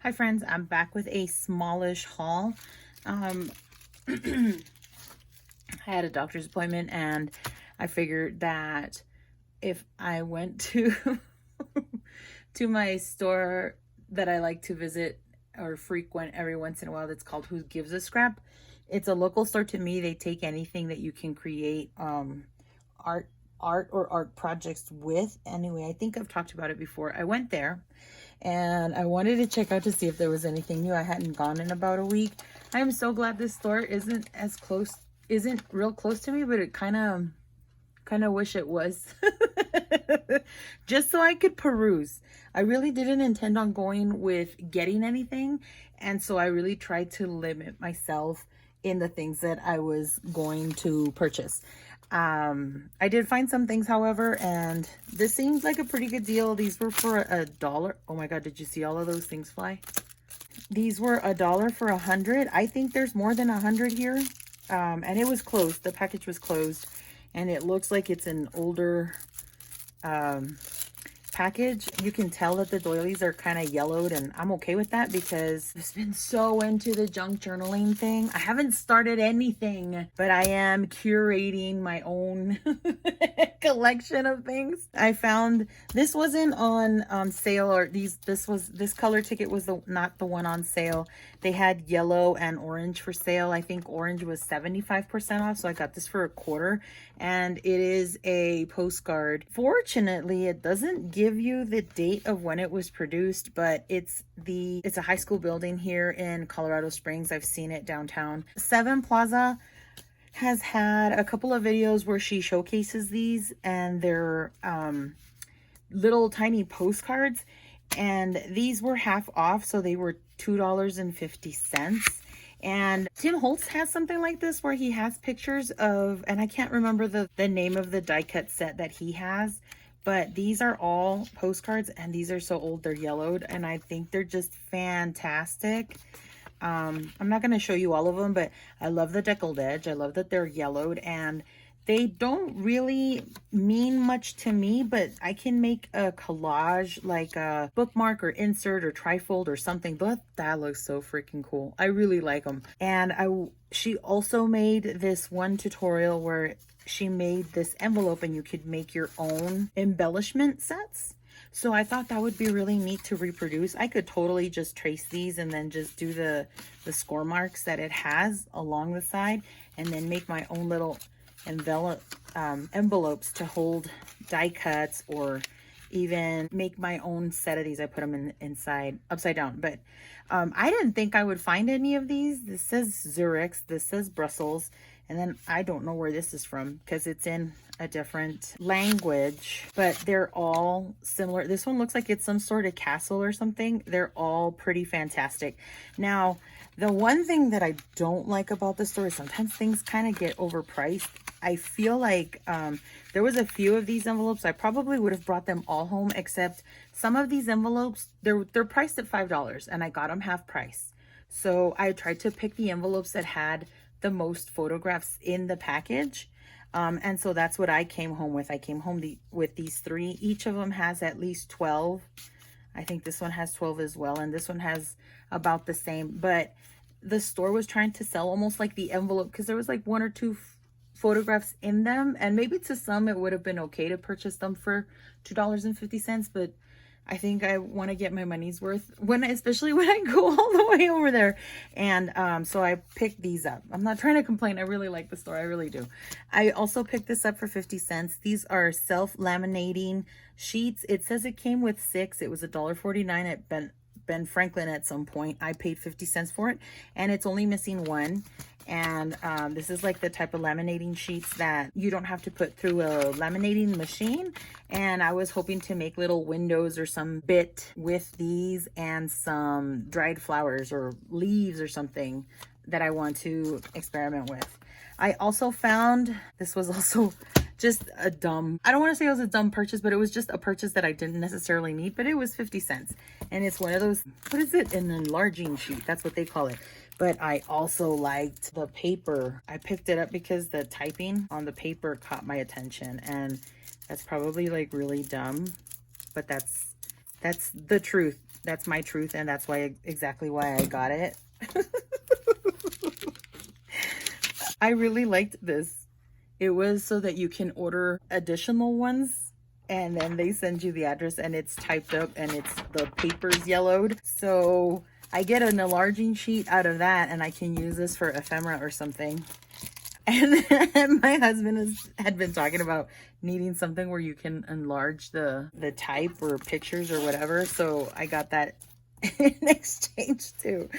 Hi friends, I'm back with a smallish haul. I had a doctor's appointment and I figured that if I went to to my store that I like to visit or frequent every once in a while, that's called Who Gives a Scrap. It's a local store to me. They take anything that you can create art or art projects with. Anyway, I think I've talked about it before. I went there and I wanted to check out to see if there was anything new. I hadn't gone in about a week. I am so glad this store isn't real close to me, but it kind of wish it was. Just so I could peruse. I really didn't intend on going with getting anything, and so I really tried to limit myself in the things that I was going to purchase. I did find some things, however, and this seems like a pretty good deal. These were for $1. Oh my god, did you see all of those things fly? These were $1 for 100. I think there's more than 100 here. And it was closed. The package was closed, and it looks like it's an older package. You can tell that the doilies are kind of yellowed, and I'm okay with that because I've been so into the junk journaling thing. I haven't started anything, but I am curating my own collection of things. I found this wasn't on sale, or this color ticket was not the one on sale. They had yellow and orange for sale. I think orange was 75% off, so I got this for a quarter, and it is a postcard. Fortunately, it doesn't give you the date of when it was produced, but it's a high school building here in Colorado Springs. I've seen it downtown. Seven Plaza has had a couple of videos where she showcases these, and they're little tiny postcards, and these were half off, so they were $2.50. And Tim Holtz has something like this where he has pictures of, and I can't remember the name of the die cut set that he has, but these are all postcards, and these are so old they're yellowed, and I think they're just fantastic. I'm not going to show you all of them, but I love the deckled edge. I love that they're yellowed, and they don't really mean much to me, but I can make a collage, like a bookmark or insert or trifold or something. But that looks so freaking cool. I really like them. And she also made this one tutorial where she made this envelope, and you could make your own embellishment sets. So I thought that would be really neat to reproduce. I could totally just trace these and then just do the score marks that it has along the side, and then make my own little envelopes to hold die cuts, or even make my own set of these. I put them inside upside down, but I didn't think I would find any of these. This says Zurich, this says Brussels, and then I don't know where this is from because it's in a different language, but they're all similar. This one looks like it's some sort of castle or something. They're all pretty fantastic. Now, the one thing that I don't like about the store is sometimes things kind of get overpriced. I feel like there was a few of these envelopes. I probably would have brought them all home, except some of these envelopes, they're priced at $5, and I got them half price. So I tried to pick the envelopes that had the most photographs in the package. And so that's what I came home with. I came home with these three. Each of them has at least 12. I think this one has 12 as well, and this one has about the same. But the store was trying to sell almost like the envelope, because there was like one or two photographs in them, and maybe to some it would have been okay to purchase them for $2.50, but I think I want to get my money's worth, especially when I go all the way over there. And so I picked these up. I'm not trying to complain. I really like the store. I really do. I also picked this up for 50 cents. These are self-laminating sheets. It says it came with 6. It was $1.49 at Ben Franklin at some point. I paid 50 cents for it, and it's only missing one. And this is like the type of laminating sheets that you don't have to put through a laminating machine. And I was hoping to make little windows or some bit with these, and some dried flowers or leaves or something that I want to experiment with. I also found, this was also just I don't want to say it was a dumb purchase, but it was just a purchase that I didn't necessarily need, but it was 50 cents. And it's one of those, what is it? An enlarging sheet. That's what they call it. But I also liked the paper. I picked it up because the typing on the paper caught my attention, and that's probably like really dumb, but that's the truth. That's my truth, and that's why exactly why I got it. I really liked this. It was so that you can order additional ones, and then they send you the address, and it's typed up, and it's the paper's yellowed. So I get an enlarging sheet out of that, and I can use this for ephemera or something. And my husband had been talking about needing something where you can enlarge the type or pictures or whatever. So I got that in exchange too.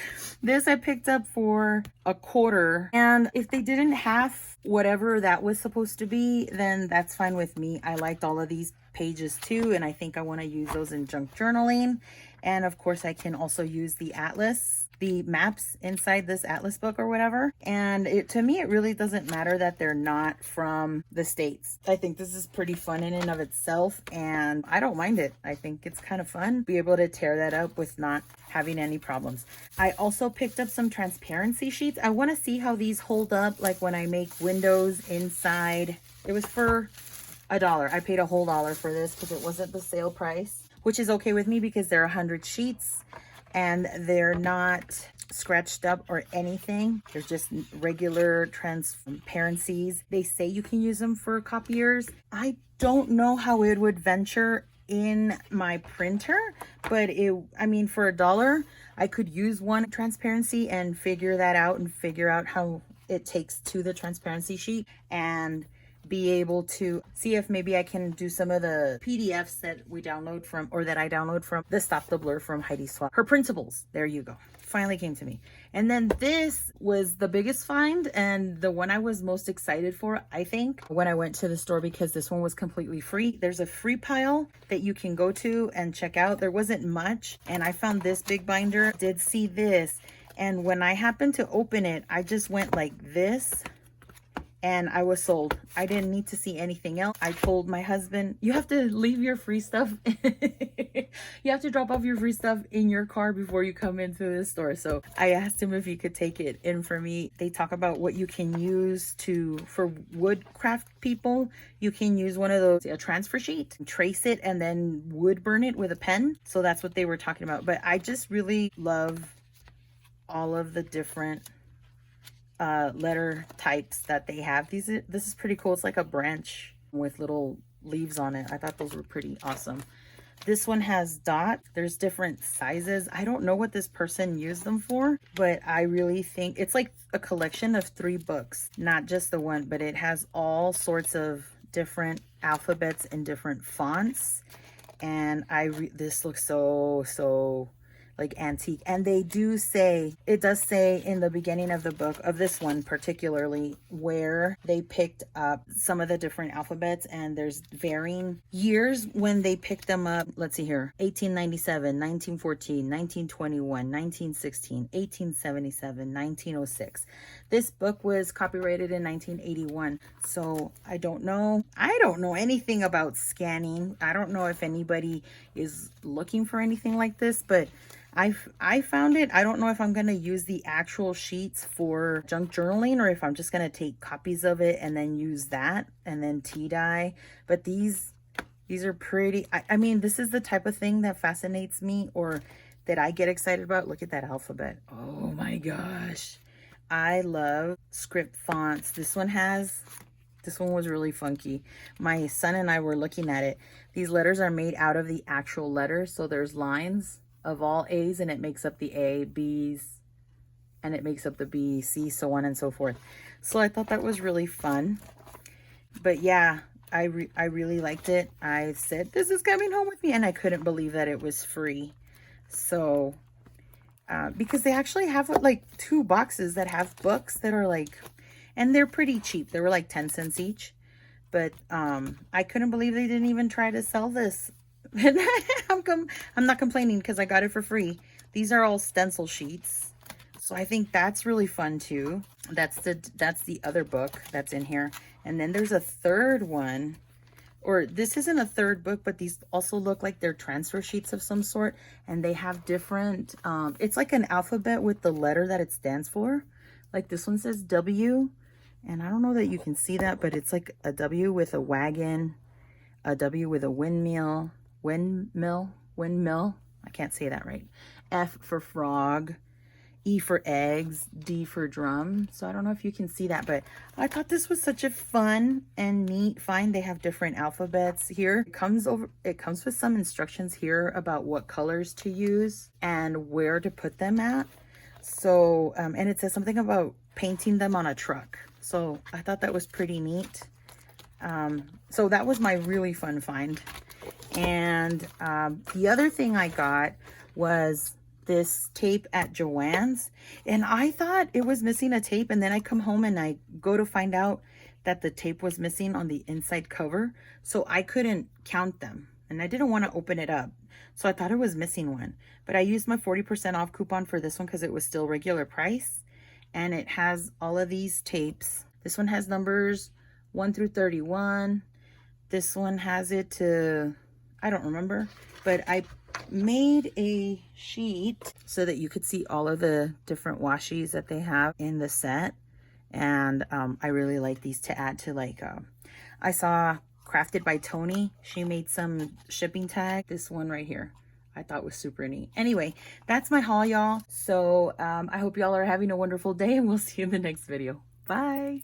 This I picked up for $0.25. And if they didn't have whatever that was supposed to be, then that's fine with me. I liked all of these pages too, and I think I want to use those in junk journaling. And of course I can also use the atlas, the maps inside this atlas book or whatever. And to me, it really doesn't matter that they're not from the States. I think this is pretty fun in and of itself, and I don't mind it. I think it's kind of fun be able to tear that up with not having any problems. I also picked up some transparency sheets. I want to see how these hold up, like when I make windows inside. It was for $1. I paid a whole $1 for this because it wasn't the sale price, which is okay with me because they're 100 sheets and they're not scratched up or anything. They're just regular transparencies. They say you can use them for copiers. I don't know how it would venture in my printer, but I mean, for $1, I could use one transparency and figure that out and figure out how it takes to the transparency sheet and be able to see if maybe I can do some of the PDFs that we download from, or that I download from the Stop the Blur from Heidi Swapp. Her printables, there you go, finally came to me. And then this was the biggest find and the one I was most excited for, I think, when I went to the store, because this one was completely free. There's a free pile that you can go to and check out. There wasn't much, and I found this big binder. Did see this, and when I happened to open it, I just went like this and I was sold. I didn't need to see anything else. I told my husband, you have to leave your free stuff. You have to drop off your free stuff in your car before you come into the store. So I asked him if he could take it in for me. They talk about what you can use for woodcraft people. You can use one of those, a transfer sheet, trace it, and then wood burn it with a pen. So that's what they were talking about. But I just really love all of the different letter types that they have. This is pretty cool. It's like a branch with little leaves on it. I thought those were pretty awesome. This one has dots. There's different sizes. I don't know what this person used them for, but I really think it's like a collection of 3 books, not just the one, but it has all sorts of different alphabets and different fonts. And this looks so like antique. And they do say, it does say in the beginning of the book, of this one particularly, where they picked up some of the different alphabets, and there's varying years when they picked them up. Let's see here: 1897, 1914, 1921, 1916, 1877, 1906. This book was copyrighted in 1981. So I don't know anything about scanning. I don't know if anybody is looking for anything like this, but I found it. I don't know if I'm going to use the actual sheets for junk journaling, or if I'm just going to take copies of it and then use that and then tea dye. But these are pretty. I mean, this is the type of thing that fascinates me, or that I get excited about. Look at that alphabet. Oh my gosh. I love script fonts. This one was really funky. My son and I were looking at it. These letters are made out of the actual letters. So there's lines of all A's, and it makes up the A, B's, and it makes up the B, C, so on and so forth. So I thought that was really fun. But yeah, I really liked it. I said, this is coming home with me, and I couldn't believe that it was free. So, because they actually have like 2 boxes that have books that are like, and they're pretty cheap. They were like 10 cents each. But I couldn't believe they didn't even try to sell this. I'm not complaining because I got it for free. These are all stencil sheets, so I think that's really fun too. That's the other book that's in here. And then there's a third one, or this isn't a third book, but these also look like they're transfer sheets of some sort, and they have different it's like an alphabet with the letter that it stands for. Like this one says W, and I don't know that you can see that, but it's like a W with a wagon, a W with a windmill, I can't say that right. F for frog, E for eggs, D for drum. So I don't know if you can see that, but I thought this was such a fun and neat find. They have different alphabets here. It comes with some instructions here about what colors to use and where to put them at. So, and it says something about painting them on a truck. So I thought that was pretty neat. So that was my really fun find. And the other thing I got was this tape at Joann's, and I thought it was missing a tape, and then I come home and I go to find out that the tape was missing on the inside cover, so I couldn't count them, and I didn't want to open it up, so I thought it was missing one. But I used my 40% off coupon for this one because it was still regular price, and it has all of these tapes. This one has numbers 1 through 31. This one has it to, I don't remember, but I made a sheet so that you could see all of the different washies that they have in the set. And I really like these to add to, like, I saw Crafted by Tony. She made some shipping tag. This one right here I thought was super neat. Anyway, that's my haul, y'all. So I hope y'all are having a wonderful day, and we'll see you in the next video. Bye.